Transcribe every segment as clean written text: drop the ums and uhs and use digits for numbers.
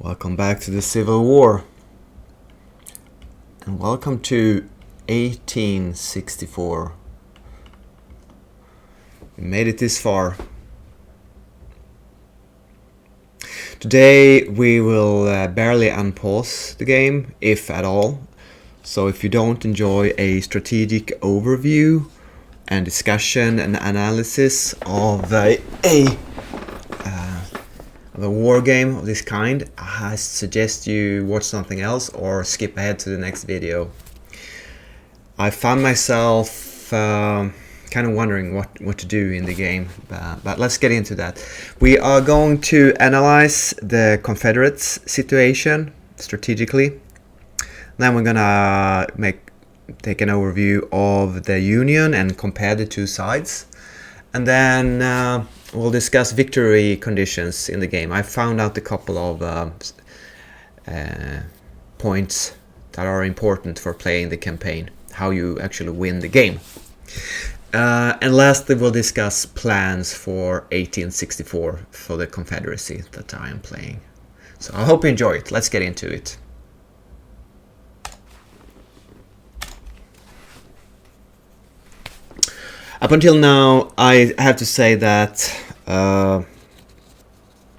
Welcome back to the Civil War, and welcome to 1864. We made it this far. Today we will barely unpause the game, if at all. So if you don't enjoy a strategic overview and discussion and analysis of a war game of this kind, I suggest you watch something else or skip ahead to the next video. I found myself kind of wondering what to do in the game, but let's get into that. We are going to analyze the Confederates situation strategically. Then we're gonna take an overview of the Union and compare the two sides, and then we'll discuss victory conditions in the game. I found out a couple of points that are important for playing the campaign, how you actually win the game. And lastly, we'll discuss plans for 1864 for the Confederacy that I am playing. So I hope you enjoy it. Let's get into it. Up until now, I have to say that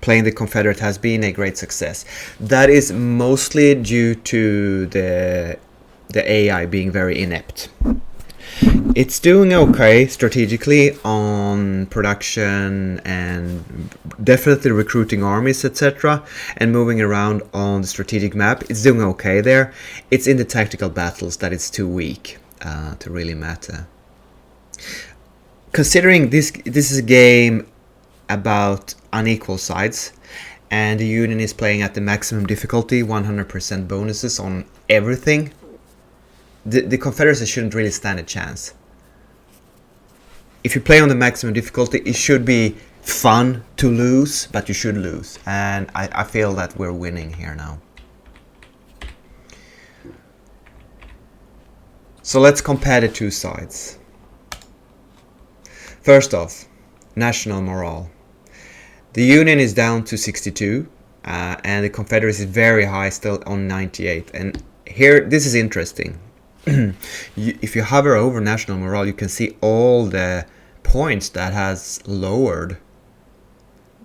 playing the Confederate has been a great success. That is mostly due to the AI being very inept. It's doing okay strategically on production and definitely recruiting armies, etc. and moving around on the strategic map. It's doing okay there. It's in the tactical battles that it's too weak to really matter. Considering this is a game about unequal sides, and the Union is playing at the maximum difficulty, 100% bonuses on everything, the Confederacy shouldn't really stand a chance. If you play on the maximum difficulty, it should be fun to lose, but you should lose. And I feel that we're winning here now. So let's compare the two sides. First off, national morale. The Union is down to 62, and the Confederacy is very high, still on 98. And here, this is interesting. If you hover over national morale, you can see all the points that has lowered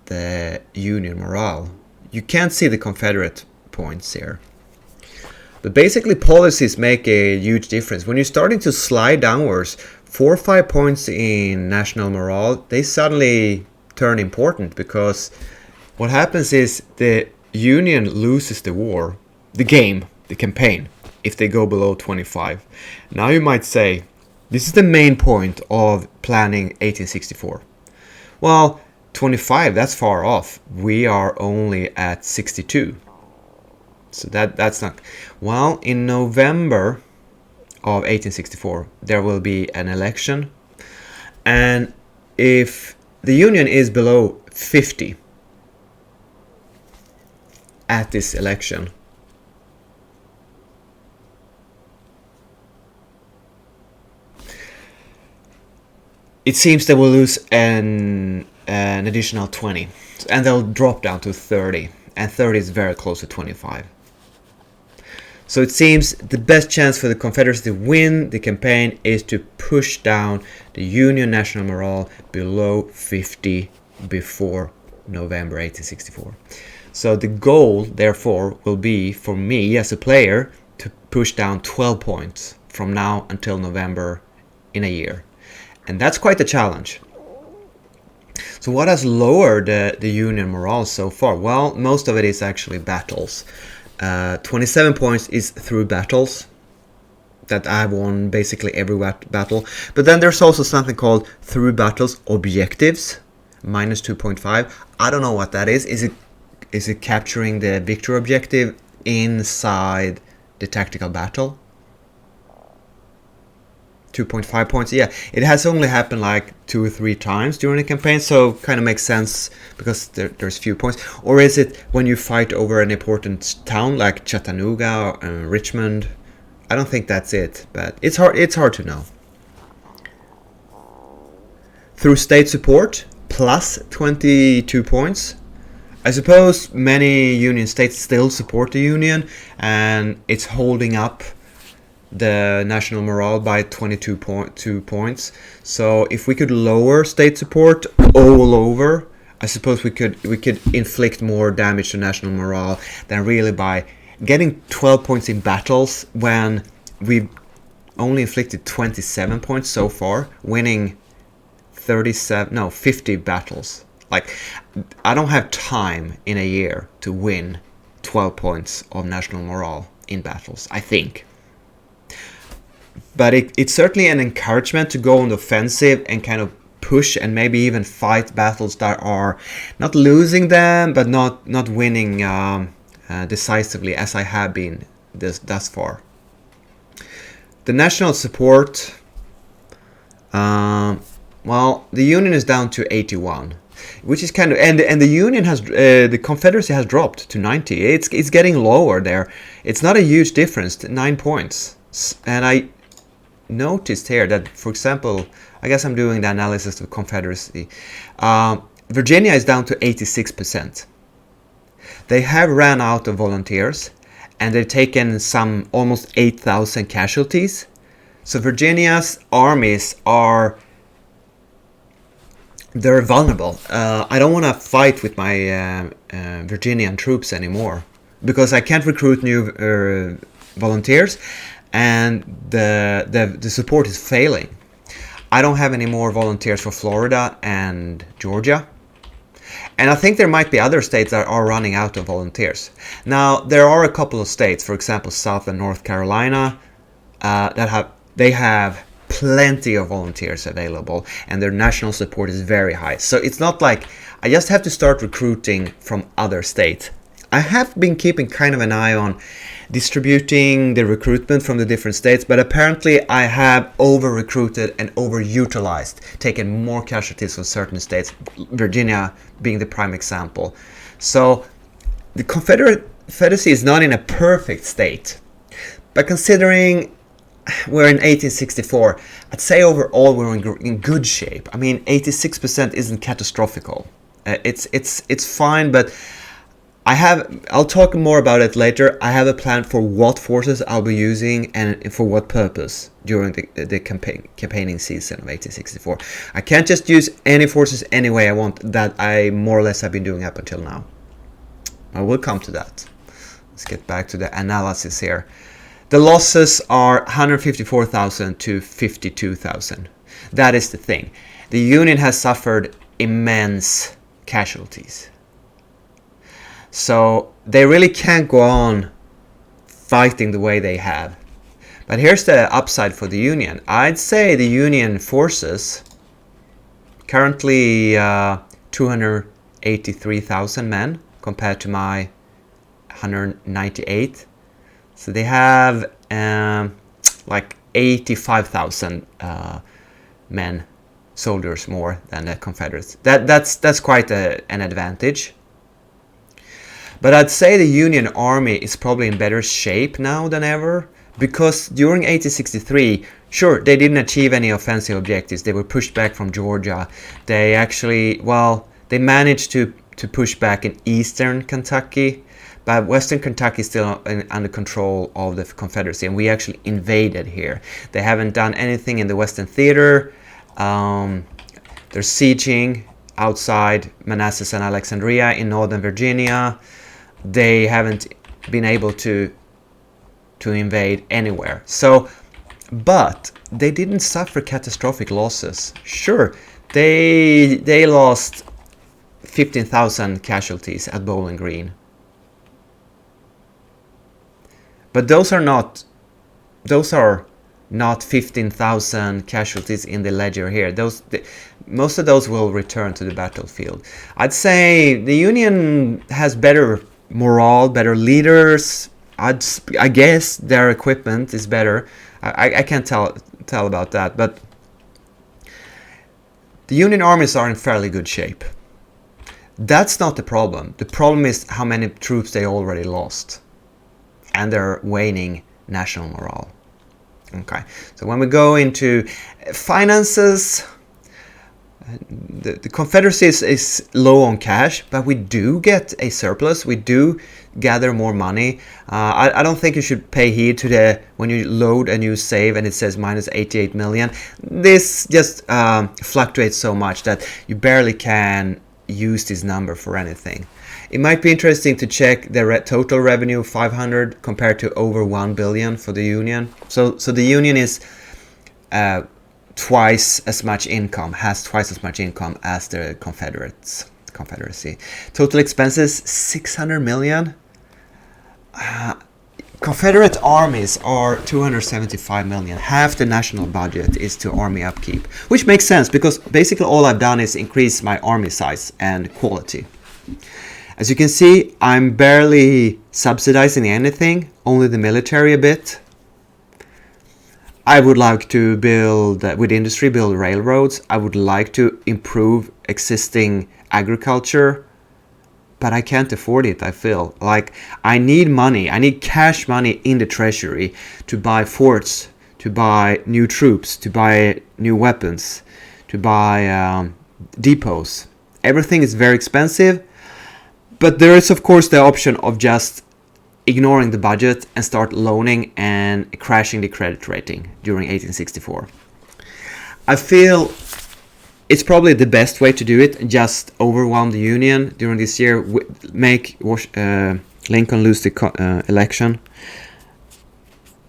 the Union morale. You can't see the Confederate points here. But basically, policies make a huge difference. When you're starting to slide downwards, 4 or 5 points in national morale, they suddenly turn important, because what happens is the Union loses the war, the game, the campaign, if they go below 25. Now you might say, this is the main point of planning 1864. Well, 25, that's far off. We are only at 62. So that's not... Well, in November of 1864, there will be an election, and if the Union is below 50 at this election, it seems they will lose an additional 20, and they'll drop down to 30, and 30 is very close to 25. So it seems the best chance for the Confederacy to win the campaign is to push down the Union national morale below 50 before November 1864. So the goal, therefore, will be for me as a player to push down 12 points from now until November in a year. And that's quite a challenge. So what has lowered the Union morale so far? Well, most of it is actually battles. 27 points is through battles, that I've won basically every battle. But then there's also something called through battles objectives, minus 2.5. I don't know what that is. Is it capturing the victory objective inside the tactical battle? 2.5 points. Yeah, it has only happened like 2 or 3 times during the campaign, so kind of makes sense because there's few points. Or is it when you fight over an important town like Chattanooga or Richmond? I don't think that's it, but it's hard to know. Through state support, plus 22 points. I suppose many Union states still support the Union, and it's holding up the national morale by 22.2 points. So if we could lower state support all over, I suppose we could inflict more damage to national morale than really by getting 12 points in battles when we've only inflicted 27 points so far, winning 50 battles. Like, I don't have time in a year to win 12 points of national morale in battles, I think. But it's certainly an encouragement to go on the offensive and kind of push and maybe even fight battles that are not losing them, but not winning decisively as I have been thus far. The national support, well, the Union is down to 81, which is kind of, and the Union has, the Confederacy has dropped to 90. It's getting lower there. It's not a huge difference, 9 points. And I noticed here that, for example, I guess I'm doing the analysis of Confederacy. Virginia is down to 86%. They have ran out of volunteers, and they've taken some almost 8,000 casualties. So Virginia's armies they're vulnerable. I don't want to fight with my Virginian troops anymore because I can't recruit new volunteers, and the support is failing. I don't have any more volunteers for Florida and Georgia. And I think there might be other states that are running out of volunteers. Now, there are a couple of states, for example, South and North Carolina, that have plenty of volunteers available, and their national support is very high. So it's not like I just have to start recruiting from other states. I have been keeping kind of an eye on distributing the recruitment from the different states, but apparently I have over-recruited and over-utilized, taken more casualties from certain states, Virginia being the prime example. So the Confederacy is not in a perfect state, but considering we're in 1864, I'd say overall we're in good shape. I mean, 86% isn't catastrophical. It's fine, but I'll talk more about it later. I have a plan for what forces I'll be using and for what purpose during the campaigning season of 1864. I can't just use any forces any way I want that I more or less have been doing up until now. I will come to that. Let's get back to the analysis here. The losses are 154,000 to 52,000. That is the thing. The Union has suffered immense casualties. So they really can't go on fighting the way they have. But here's the upside for the Union. I'd say the Union forces, currently 283,000 men compared to my 198. So they have like 85,000 men, soldiers more than the Confederates. That's quite an advantage. But I'd say the Union Army is probably in better shape now than ever, because during 1863, sure, they didn't achieve any offensive objectives. They were pushed back from Georgia. They actually, well, they managed to push back in eastern Kentucky, but western Kentucky is still under control of the Confederacy, and we actually invaded here. They haven't done anything in the Western Theater. They're sieging outside Manassas and Alexandria in northern Virginia. They haven't been able to invade anywhere. So, but they didn't suffer catastrophic losses. Sure, they lost 15,000 casualties at Bowling Green. But those are not 15,000 casualties in the ledger here. Most of those will return to the battlefield. I'd say the Union has better morale, better leaders. I guess their equipment is better. I can't tell about that, but the Union armies are in fairly good shape. That's not the problem. The problem is how many troops they already lost, and their waning national morale. Okay, so when we go into finances, the Confederacy is low on cash, but we do get a surplus. We do gather more money. I don't think you should pay heed to the when you load a new save and it says minus 88 million. This just fluctuates so much that you barely can use this number for anything. It might be interesting to check the total revenue of 500 compared to over 1 billion for the Union. So the Union is twice as much income, has twice as much income as the Confederacy. Total expenses 600 million. Confederate armies are 275 million. Half the national budget is to army upkeep, which makes sense because basically all I've done is increase my army size and quality. As you can see, I'm barely subsidizing anything, only the military a bit. I would like to build, with industry, build railroads. I would like to improve existing agriculture, but I can't afford it, I feel. Like, I need money. I need cash money in the treasury to buy forts, to buy new troops, to buy new weapons, to buy depots. Everything is very expensive, but there is, of course, the option of just ignoring the budget and start loaning and crashing the credit rating during 1864. I feel it's probably the best way to do it. Just overwhelm the Union during this year, make Lincoln lose the election.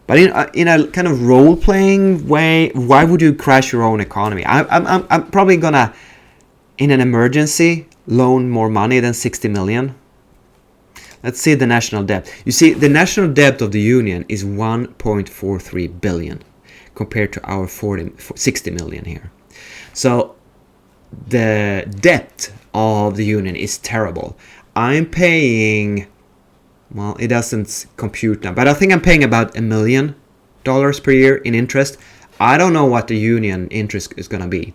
But in a kind of role-playing way, why would you crash your own economy? I'm probably gonna, in an emergency, loan more money than 60 million. Let's see the national debt. You see, the national debt of the Union is 1.43 billion compared to our 60 million here. So the debt of the Union is terrible. I'm paying, well, it doesn't compute now, but I think I'm paying about $1 million per year in interest. I don't know what the Union interest is going to be.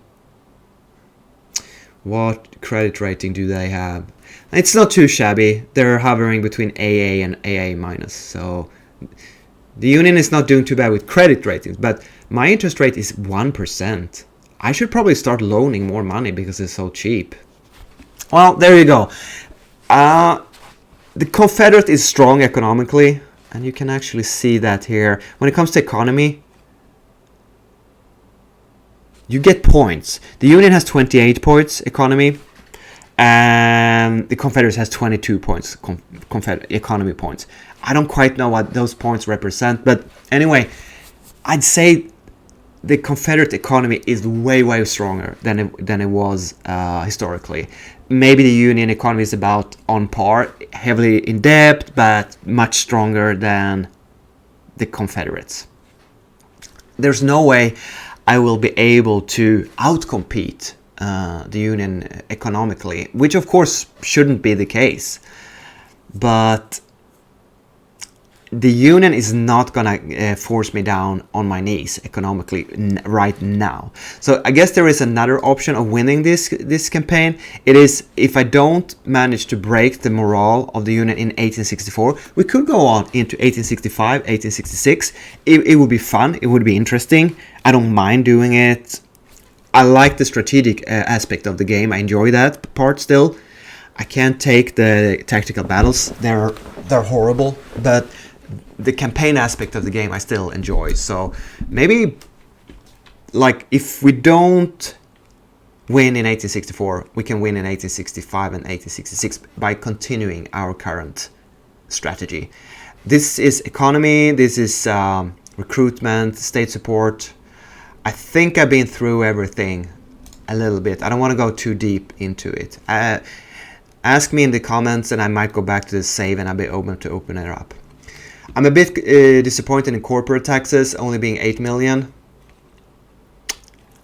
What credit rating do they have? It's not too shabby. They're hovering between AA and AA minus. So the Union is not doing too bad with credit ratings, but my interest rate is 1%. I should probably start loaning more money because it's so cheap. Well, there you go. The Confederate is strong economically, and you can actually see that here. When it comes to economy, you get points. The Union has 28 points economy, and the Confederate has 22 points economy points. I don't quite know what those points represent, but anyway, I'd say the Confederate economy is way stronger than it was historically. Maybe the Union economy is about on par, heavily in debt, but much stronger than the Confederates. There's no way I will be able to outcompete the Union economically, which of course shouldn't be the case. But the Union is not gonna force me down on my knees economically right now. So I guess there is another option of winning this campaign. It is if I don't manage to break the morale of the Union in 1864, we could go on into 1865, 1866. It would be fun. It would be interesting. I don't mind doing it. I like the strategic aspect of the game. I enjoy that part still. I can't take the tactical battles. They're horrible, but the campaign aspect of the game I still enjoy. So maybe, like, if we don't win in 1864, we can win in 1865 and 1866 by continuing our current strategy. This is economy, this is recruitment, state support. I think I've been through everything a little bit. I don't want to go too deep into it. Ask me in the comments and I might go back to the save and I'll be open to open it up. I'm a bit disappointed in corporate taxes only being 8 million.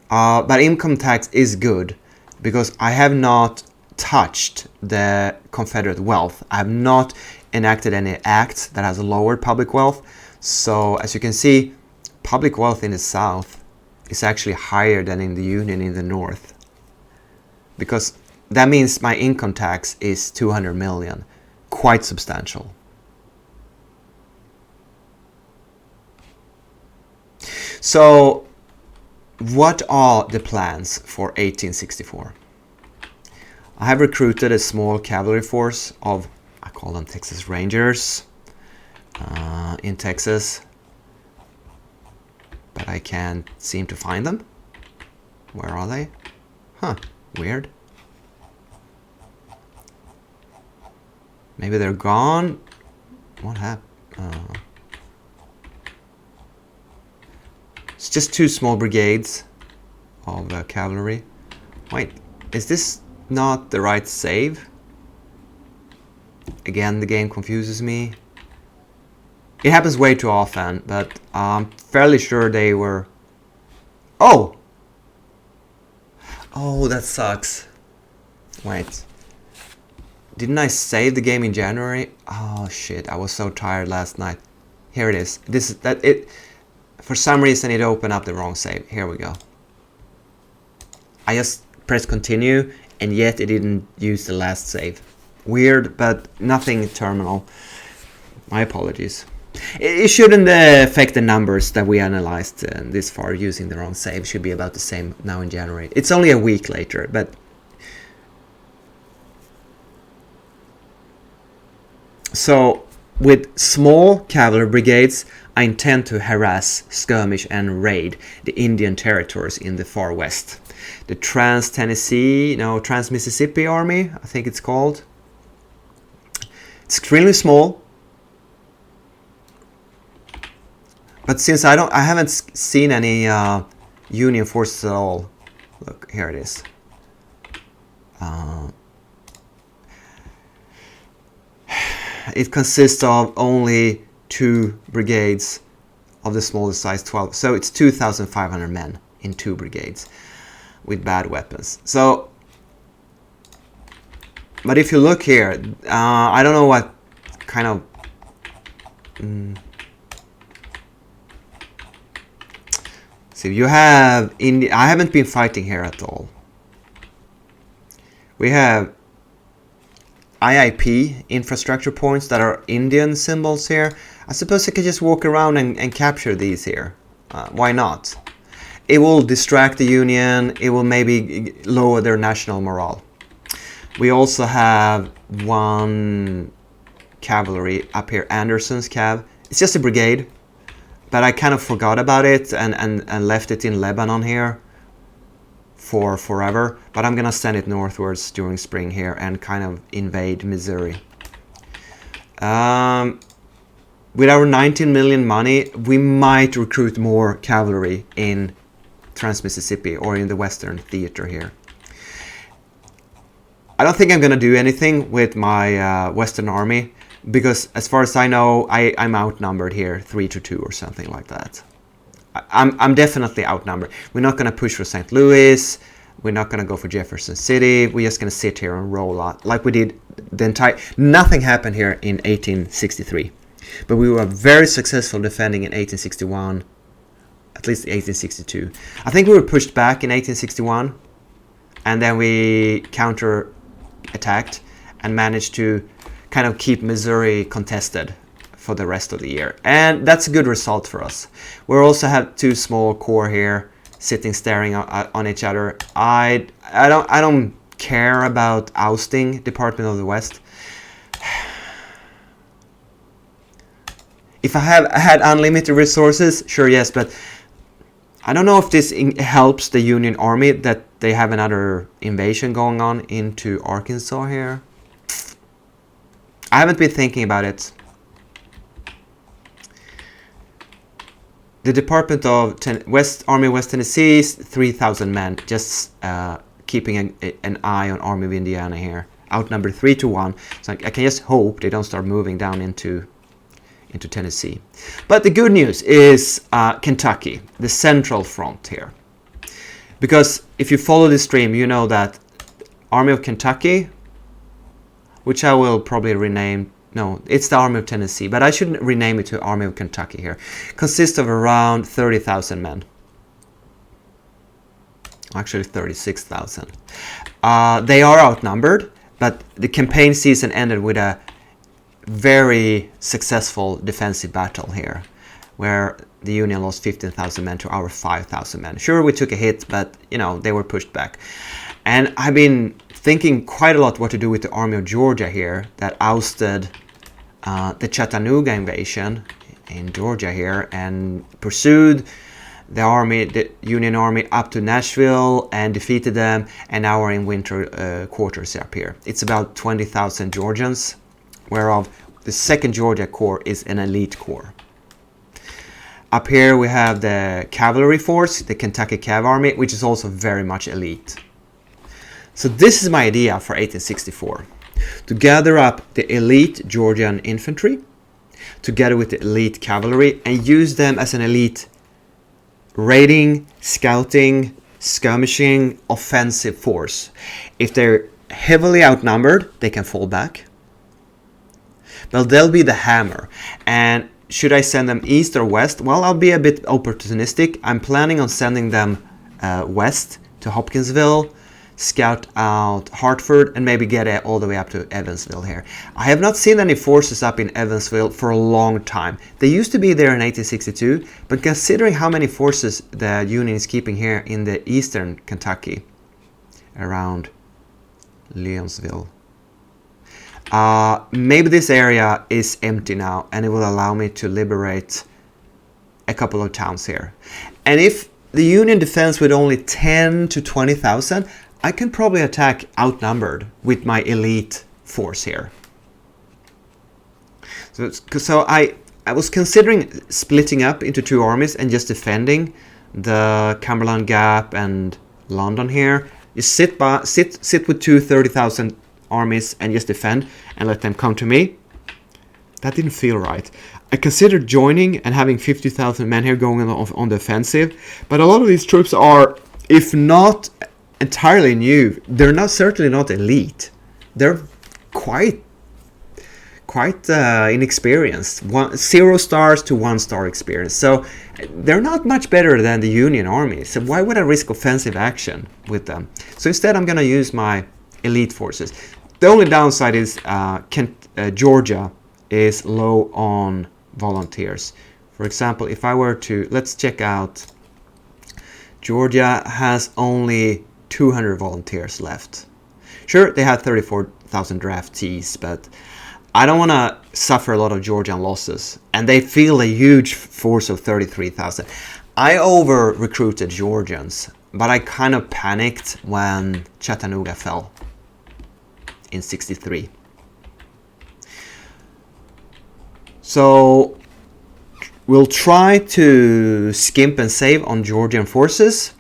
But income tax is good because I have not touched the Confederate wealth. I have not enacted any acts that has lowered public wealth. So as you can see, public wealth in the South is actually higher than in the Union in the North. Because that means my income tax is 200 million, quite substantial. So what are the plans for 1864? I have recruited a small cavalry force of, I call them Texas Rangers, in Texas, but I can't seem to find them. Where are they? Huh, weird. Maybe they're gone. What happened? It's just 2 small brigades of cavalry. Wait, is this not the right save? Again, the game confuses me. It happens way too often, but I'm fairly sure they were... Oh! Oh, that sucks. Wait. Didn't I save the game in January? Oh shit, I was so tired last night. Here it is. For some reason it opened up the wrong save. Here we go. I just pressed continue, and yet it didn't use the last save. Weird, but nothing terminal. My apologies. It shouldn't affect the numbers that we analyzed this far using the wrong save. It should be about the same now in January. It's only a week later, but... So, with small cavalry brigades, I intend to harass, skirmish, and raid the Indian territories in the far west. The Trans-Mississippi Army, I think it's called. It's extremely small. But since I haven't seen any Union forces at all. Look, here it is. It consists of only 2 brigades of the smallest size, 12. So it's 2,500 men in 2 brigades with bad weapons. So, but if you look here, I don't know what kind of... So you have... I haven't been fighting here at all. We have IIP, infrastructure points, that are Indian symbols here. I suppose I could just walk around and capture these here. Why not? It will distract the Union. It will maybe lower their national morale. We also have 1 cavalry up here, Anderson's Cav. It's just a brigade, but I kind of forgot about it and left it in Lebanon here for forever, but I'm gonna send it northwards during spring here and kind of invade Missouri. With our 19 million money, we might recruit more cavalry in Trans-Mississippi or in the Western Theater here. I don't think I'm gonna do anything with my Western Army, because as far as I know, I'm outnumbered here 3-2 or something like that. I'm definitely outnumbered. We're not going to push for St. Louis. We're not going to go for Jefferson City. We're just going to sit here and roll out like we did the entire... Nothing happened here in 1863. But we were very successful defending in 1861. At least 1862. I think we were pushed back in 1861. And then we counter-attacked and managed to kind of keep Missouri contested for the rest of the year, and that's a good result for us. We also have 2 small corps here sitting staring on each other. I don't care about ousting Department of the West. If I had unlimited resources, sure, yes, but I don't know if this helps the Union Army that they have another invasion going on into Arkansas here. I haven't been thinking about it. The Department of Army of West Tennessee, 3,000 men, just keeping an eye on Army of Indiana here. Outnumbered 3-1, so I can just hope they don't start moving down into Tennessee. But the good news is Kentucky, the central front here. Because if you follow this stream, you know that Army of Kentucky, which I will probably rename... No, it's the Army of Tennessee, but I should rename it to Army of Kentucky here. Consists of around 30,000 men. Actually 36,000. They are outnumbered, but the campaign season ended with a very successful defensive battle here, where the Union lost 15,000 men to our 5,000 men. Sure, we took a hit, but you know, they were pushed back. And I've been thinking quite a lot what to do with the army of Georgia here that ousted the Chattanooga invasion in Georgia here and pursued the Union Army up to Nashville and defeated them, and now we're in winter quarters up here. It's about 20,000 Georgians, whereof the 2nd Georgia Corps is an elite corps. Up here we have the cavalry force, the Kentucky Cav Army, which is also very much elite. So this is my idea for 1864, to gather up the elite Georgian infantry together with the elite cavalry and use them as an elite raiding, scouting, skirmishing, offensive force. If they're heavily outnumbered, they can fall back. Well, they'll be the hammer. And should I send them east or west? Well, I'll be a bit opportunistic. I'm planning on sending them west to Hopkinsville, scout out Hartford, and maybe get all the way up to Evansville here. I have not seen any forces up in Evansville for a long time. They used to be there in 1862, but considering how many forces the Union is keeping here in the eastern Kentucky, around Leonsville, maybe this area is empty now, and it will allow me to liberate a couple of towns here. And if the Union defends with only 10 to 20,000, I can probably attack outnumbered with my elite force here. So I was considering splitting up into 2 armies and just defending the Cumberland Gap and London here. You sit with 2 30,000 armies and just defend and let them come to me. That didn't feel right. I considered joining and having 50,000 men here going on the offensive, but a lot of these troops are, if not entirely new, they're certainly not elite. They're quite inexperienced. 0 stars to 1 star experience. So they're not much better than the Union Army. So why would I risk offensive action with them? So instead, I'm going to use my elite forces. The only downside is Georgia is low on volunteers. For example, if I were to, let's check out, Georgia has only 200 volunteers left. Sure, they had 34,000 draftees, but I don't want to suffer a lot of Georgian losses. And they feel a huge force of 33,000. I over-recruited Georgians, but I kind of panicked when Chattanooga fell in 63. So we'll try to skimp and save on Georgian forces.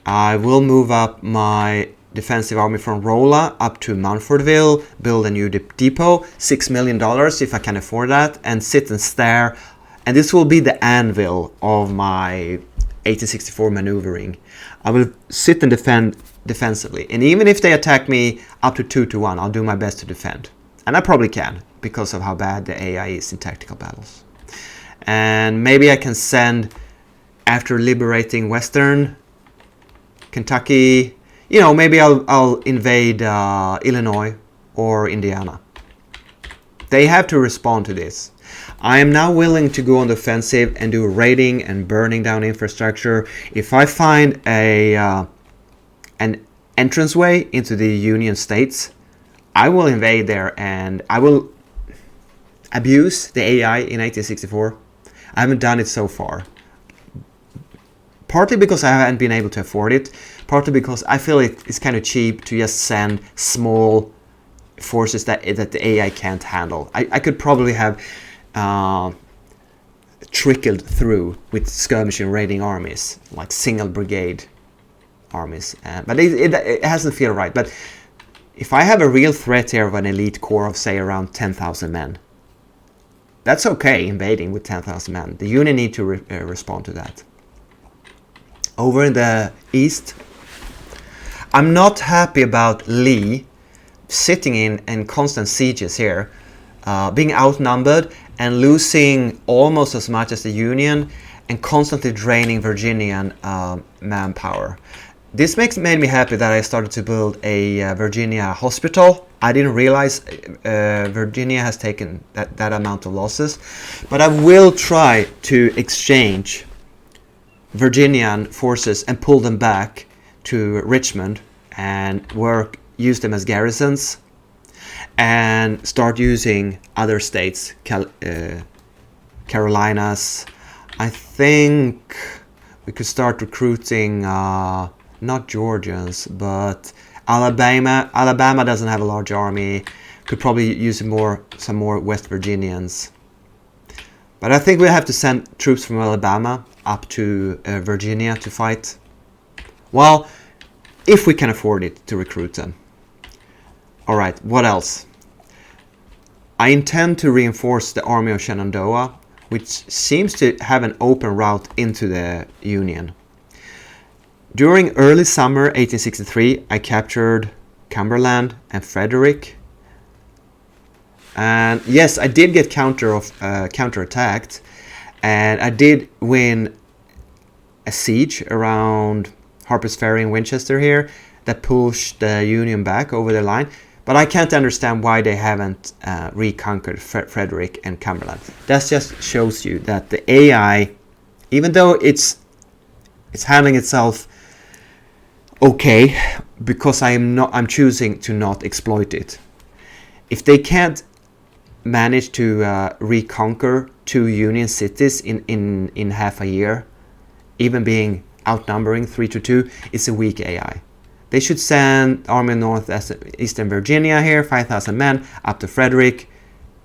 I will move up my defensive army from Rolla up to Munfordville, build a new depot, $6 million if I can afford that, and sit and stare. And this will be the anvil of my 1864 maneuvering. I will sit and defend defensively. And even if they attack me up to 2 to 1, I'll do my best to defend. And I probably can, because of how bad the AI is in tactical battles. And maybe I can send, after liberating Western Kentucky, you know, maybe I'll invade Illinois or Indiana. They have to respond to this. I am now willing to go on the offensive and do raiding and burning down infrastructure. If I find an entranceway into the Union States, I will invade there and I will abuse the AI in 1864. I haven't done it so far. Partly because I haven't been able to afford it, partly because I feel it's kind of cheap to just send small forces that the AI can't handle. I could probably have trickled through with skirmishing raiding armies, like single brigade armies, but it hasn't feel right. But if I have a real threat here of an elite corps of, say, around 10,000 men, that's okay invading with 10,000 men. The Union need to respond to that. Over in the east, I'm not happy about Lee sitting in constant sieges here, being outnumbered and losing almost as much as the Union and constantly draining Virginian manpower. This made me happy that I started to build a Virginia hospital. I didn't realize Virginia has taken that amount of losses, but I will try to exchange Virginian forces and pull them back to Richmond and use them as garrisons, and start using other states, Carolinas. I think we could start recruiting not Georgians, but Alabama. Alabama doesn't have a large army. Could probably use some more West Virginians. But I think we have to send troops from Alabama up to Virginia to fight. Well, if we can afford it, to recruit them. Alright, what else? I intend to reinforce the army of Shenandoah, which seems to have an open route into the Union. During early summer 1863, I captured Cumberland and Frederick. And yes, I did get counterattacked, and I did win a siege around Harper's Ferry in Winchester here that pushed the Union back over the line. But I can't understand why they haven't reconquered Frederick and Cumberland. That just shows you that the AI, even though it's handling itself okay, because I'm choosing to not exploit it. If they can't manage to reconquer 2 Union cities in half a year, even being outnumbering 3-2, it's a weak AI. They should send Army North Eastern Virginia here, 5,000 men, up to Frederick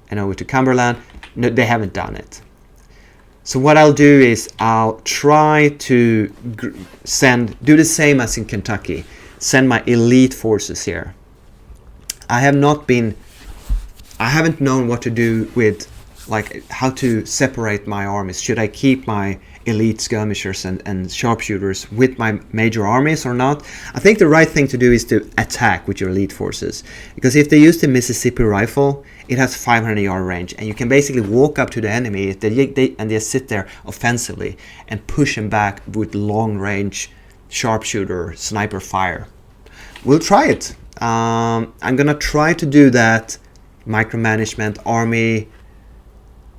and over to Cumberland. No, they haven't done it. So what I'll do is I'll try to do the same as in Kentucky. Send my elite forces here. I haven't known what to do with, like, how to separate my armies. Should I keep my elite skirmishers and sharpshooters with my major armies or not? I think the right thing to do is to attack with your elite forces, because if they use the Mississippi rifle, it has 500-yard range, and you can basically walk up to the enemy and they sit there offensively and push them back with long-range sharpshooter sniper fire. We'll try it. I'm gonna try to do that micromanagement army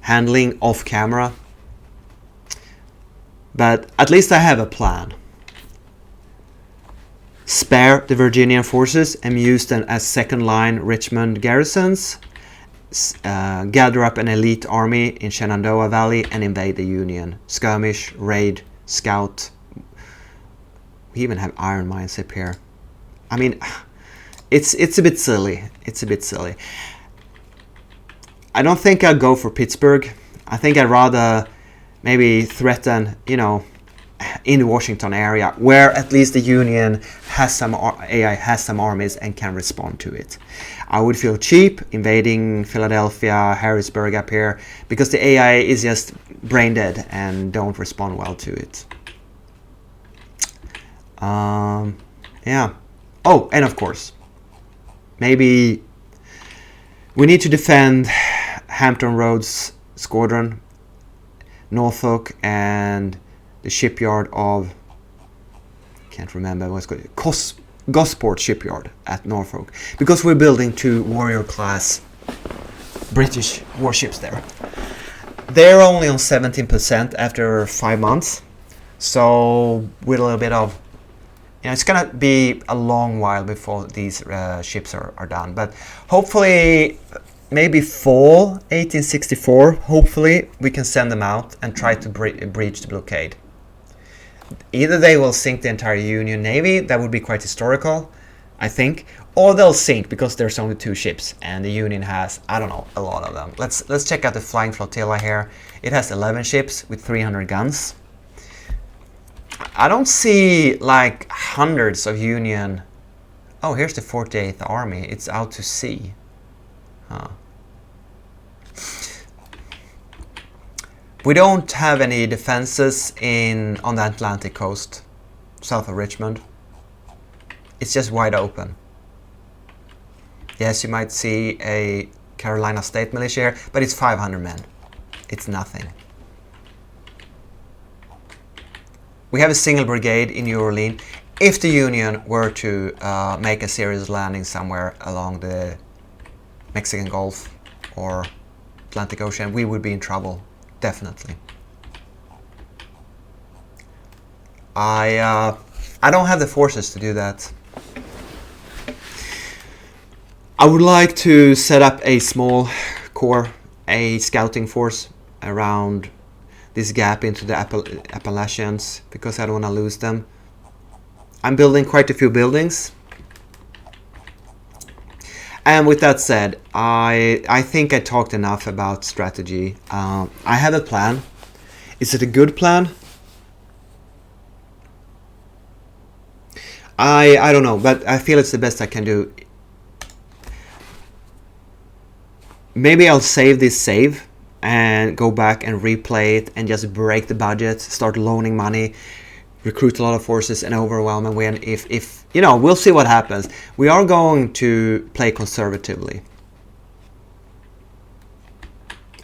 handling off camera, but at least I have a plan. Spare the Virginian forces and use them as second line Richmond garrisons. Gather up an elite army in Shenandoah Valley and invade the Union. Skirmish, raid, scout. We even have iron mines up here. I mean, it's a bit silly. It's a bit silly. I don't think I'll go for Pittsburgh. I think I'd rather maybe threaten, in the Washington area, where at least the Union has some AI, has some armies and can respond to it. I would feel cheap invading Philadelphia, Harrisburg up here, because the AI is just brain dead and don't respond well to it. Yeah. Oh, and of course, maybe we need to defend Hampton Roads Squadron, Norfolk, and the shipyard of, can't remember what's called, Gosport shipyard at Norfolk, because we're building 2 warrior class British warships there. They're only on 17% after 5 months, so with a little bit of, it's gonna be a long while before these ships are done, but hopefully maybe fall 1864, hopefully we can send them out and try to breach the blockade. Either they will sink the entire Union Navy, that would be quite historical, I think, or they'll sink because there's only 2 ships and the Union has, I don't know, a lot of them. Let's check out the flying flotilla here. It has 11 ships with 300 guns. I don't see like hundreds of Union. Oh, here's the 48th Army. It's out to sea. Huh. We don't have any defenses on the Atlantic coast, south of Richmond. It's just wide open. Yes, you might see a Carolina State militia here, but it's 500 men. It's nothing. We have a single brigade in New Orleans. if the Union were to make a serious landing somewhere along the Mexican Gulf or Atlantic Ocean, we would be in trouble, definitely. I don't have the forces to do that. I would like to set up a small corps, a scouting force around this gap into the Appalachians, because I don't want to lose them. I'm building quite a few buildings. And with that said, I think I talked enough about strategy. I have a plan. Is it a good plan? I don't know, but I feel it's the best I can do. Maybe I'll save this save and go back and replay it and just break the budget, start loaning money, recruit a lot of forces and overwhelm and win. If you know, we'll see what happens. We are going to play conservatively.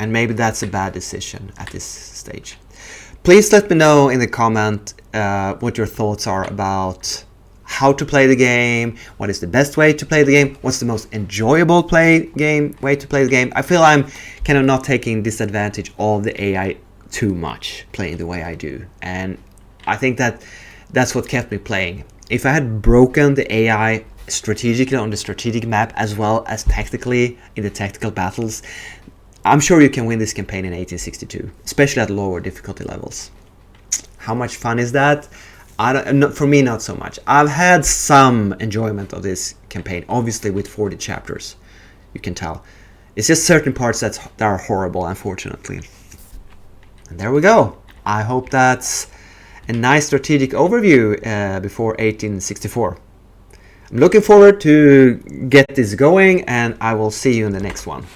And maybe that's a bad decision at this stage. Please let me know in the comment what your thoughts are about how to play the game, what is the best way to play the game, what's the most enjoyable way to play the game. I feel I'm kind of not taking disadvantage of the AI too much, playing the way I do. And I think that's what kept me playing. If I had broken the AI strategically on the strategic map as well as tactically in the tactical battles, I'm sure you can win this campaign in 1862, especially at lower difficulty levels. How much fun is that? For me, not so much. I've had some enjoyment of this campaign, obviously with 40 chapters, you can tell. It's just certain parts that are horrible, unfortunately. And there we go. I hope that's a nice strategic overview before 1864. I'm looking forward to get this going, and I will see you in the next one.